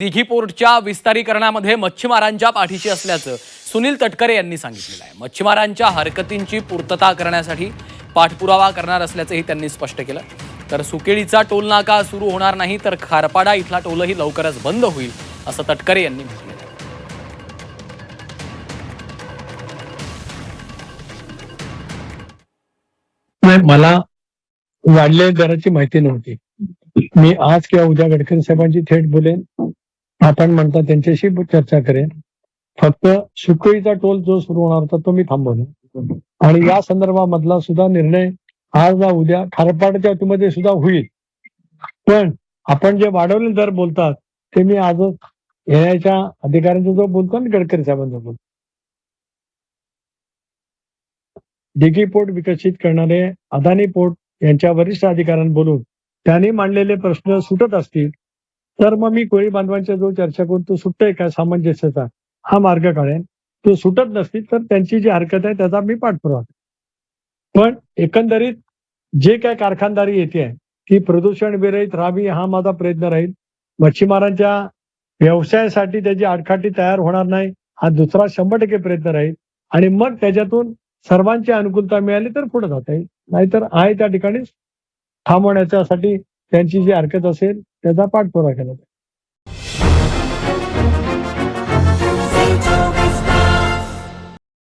दिघी पोर्टच्या विस्तारीकरणामध्ये मच्छीमारांच्या पाठीशी असल्याचं सुनील तटकरे यांनी सांगितलेलं आहे। मच्छीमारांच्या हरकतींची पूर्तता करण्यासाठी पाठपुरावा करणार असल्याचंही त्यांनी स्पष्ट केलं। तर सुकेळीचा टोल नाका सुरू होणार नाही तर खारपाडा इथला टोलही लवकरच बंद होईल असं तटकरे यांनी म्हटलं आहे। मला वाढलेल्या दराची माहिती नव्हती। मी आज किंवा उद्या गडकरी साहेबांची थेट बोलेन, आपण म्हणता त्यांच्याशी चर्चा करेन। फक्त सुकळीचा टोल जो सुरू होणार होता तो मी थांबवला आणि या संदर्भामधला सुद्धा निर्णय आज ना उद्या खारपाडच्या अटीमध्ये सुद्धा होईल। पण आपण जे वाढवलेले दर बोलतात ते मी आजच येण्याच्या अधिकाऱ्यांचा जो बोलतो आणि गडकरी साहेबांचा बोलतो। दिघी पोर्ट विकसित करणारे अदानी पोर्ट यांच्या वरिष्ठ अधिकाऱ्यांना बोलून त्यांनी मांडलेले प्रश्न सुटत असतील तर मग मी कोळी बांधवांच्या जो चर्चा करून तो सुटतोय का सामंजस्याचा हा मार्ग काढेन। तो सुटत नसतील तर त्यांची जी हरकत आहे त्याचा मी पाठपुरावा करेन। पण एकंदरीत जे काय कारखानदारी येते आहे ती प्रदूषण विरहित राहावी हा माझा प्रयत्न राहील। मच्छीमारांच्या व्यवसायासाठी त्याची आडकाठी तयार होणार नाही हा दुसरा 100% प्रयत्न राहील आणि मग त्याच्यातून सर्वांची अनुकूलता मिळाली तर पुढे जाता येईल, नाहीतर आहे त्या ठिकाणी थांबवण्यासाठी त्यांची जी हरकत असेल त्याचा पाठपुरावा केला जाईल।